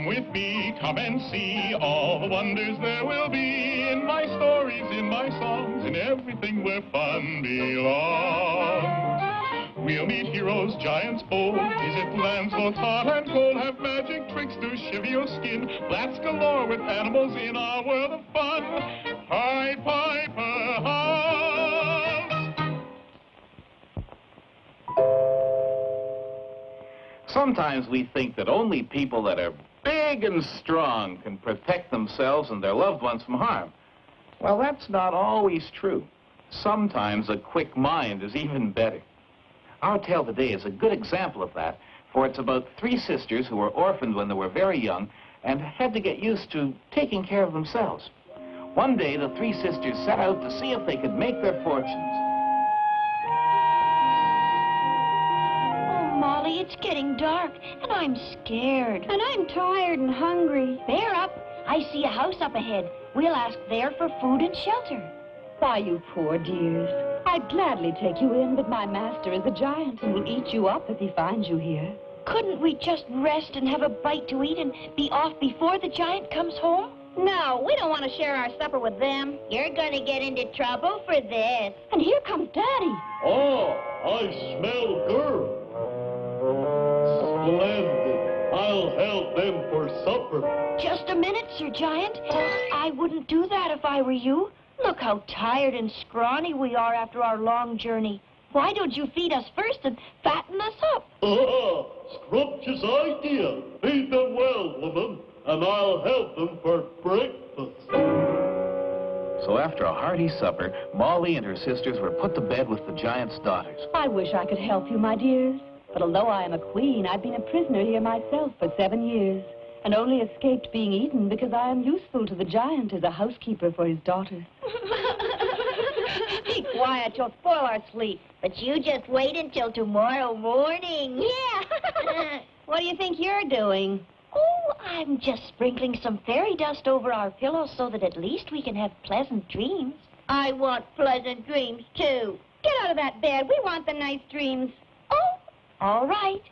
Come with me, come and see all the wonders there will be in my stories, in my songs, in everything where fun belongs. We'll meet heroes, giants bold, visit lands both hot and cold, have magic tricks to shiver your skin, blats galore with animals in our world of fun. Pied Piper House. Sometimes we think that only people that are big and strong can protect themselves and their loved ones from harm. Well, that's not always true. Sometimes a quick mind is even better. Our tale today is a good example of that, for it's about three sisters who were orphaned when they were very young and had to get used to taking care of themselves. One day, the three sisters set out to see if they could make their fortunes. Oh, Molly, it's getting dark, and I'm scared. And I'm tired and hungry. Bear up. I see a house up ahead. We'll ask there for food and shelter. Why, you poor dears. I'd gladly take you in, but my master is a giant and will eat you up if he finds you here. Couldn't we just rest and have a bite to eat and be off before the giant comes home? No, we don't want to share our supper with them. You're going to get into trouble for this. And here comes Daddy. Oh, I smell good. Splendid. I'll help them for supper. Just a minute, Sir Giant. I wouldn't do that if I were you. Look how tired and scrawny we are after our long journey. Why don't you feed us first and fatten us up? Ah, scrumptious idea. Feed them well, woman, and I'll help them for breakfast. So after a hearty supper, Molly and her sisters were put to bed with the giant's daughters. I wish I could help you, my dears. But although I am a queen, I've been a prisoner here myself for 7 years, and only escaped being eaten because I am useful to the giant as a housekeeper for his daughters. Be quiet, you'll spoil our sleep. But you just wait until tomorrow morning. Yeah. What do you think you're doing? Oh, I'm just sprinkling some fairy dust over our pillows so that at least we can have pleasant dreams. I want pleasant dreams, too. Get out of that bed. We want the nice dreams. Oh, all right.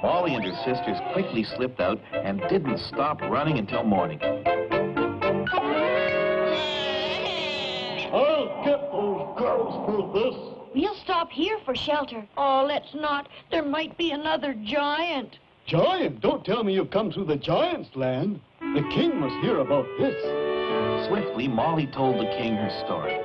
Molly and her sisters quickly slipped out and didn't stop running until morning. I'll get those girls for this. We'll stop here for shelter. Oh, let's not. There might be another giant. Giant? Don't tell me you've come through the giant's land. The king must hear about this. Swiftly, Molly told the king her story.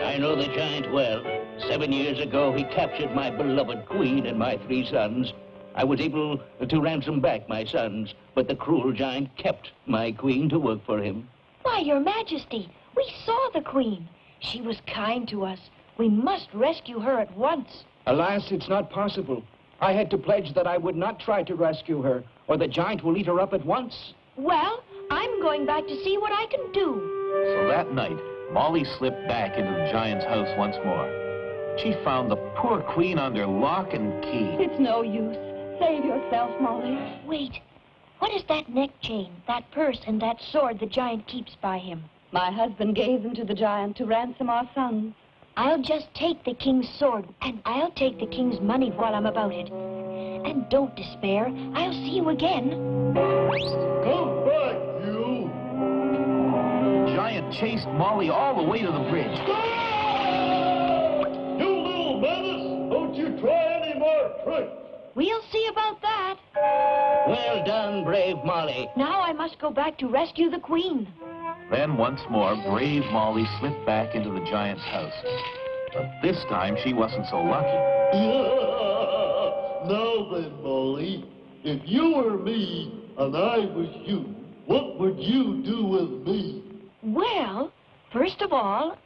I know the giant well. 7 years ago, he captured my beloved queen and my 3 sons. I was able to ransom back my sons, but the cruel giant kept my queen to work for him. Why, Your Majesty, we saw the queen. She was kind to us. We must rescue her at once. Alas, it's not possible. I had to pledge that I would not try to rescue her, or the giant will eat her up at once. Well, I'm going back to see what I can do. So that night, Molly slipped back into the giant's house once more. She found the poor queen under lock and key. It's no use. Save yourself, Molly. Wait. What is that neck chain, that purse, and that sword the giant keeps by him? My husband gave them to the giant to ransom our sons. I'll just take the king's sword, and I'll take the king's money while I'm about it. And don't despair. I'll see you again. Come back, you. The giant chased Molly all the way to the bridge. You little menace! Don't you try any more tricks. We'll see about that. Well done, brave Molly. Now I must go back to rescue the queen. Then once more, brave Molly slipped back into the giant's house. But this time, she wasn't so lucky. Now then, Molly, if you were me and I was you, what would you do with me? Well, first of all,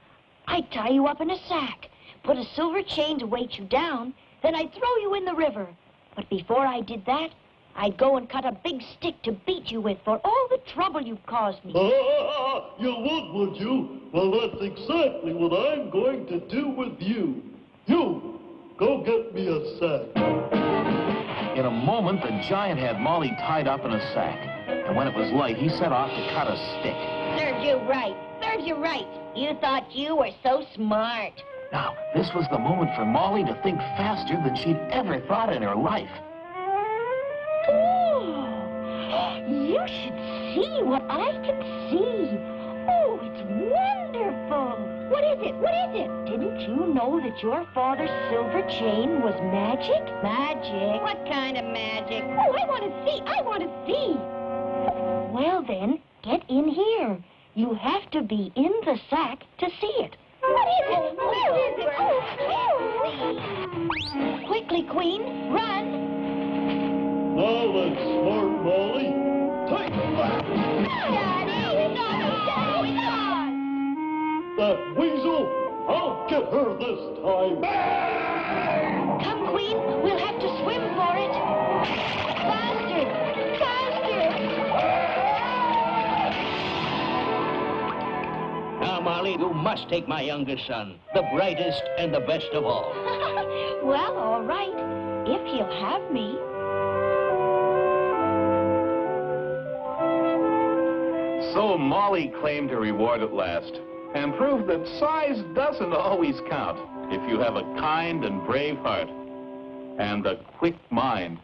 I'd tie you up in a sack, put a silver chain to weight you down, then I'd throw you in the river. But before I did that, I'd go and cut a big stick to beat you with for all the trouble you've caused me. You would you? Well, that's exactly what I'm going to do with you. You, go get me a sack. In a moment, the giant had Molly tied up in a sack. And when it was light, he set off to cut a stick. Serves you right. Serves you right. You thought you were so smart. Now, this was the moment for Molly to think faster than she'd ever thought in her life. Oh, You should see what I can see. Oh, it's wonderful. What is it? What is it? Didn't you know that your father's silver chain was magic? Magic? What kind of magic? Oh, I want to see. I want to see. Well, then, get in here. You have to be in the sack to see it. What is it? Where is it? Oh, quickly, Queen, run. Now then, smart Molly. Take that! Daddy, it's gone! That weasel! I'll get her this time! Come, Queen, we'll have to swim for it. Faster, faster. Now, Molly, you must take my youngest son, the brightest and the best of all. Well, all right, if he'll have me. So Molly claimed her reward at last and proved that size doesn't always count if you have a kind and brave heart and a quick mind.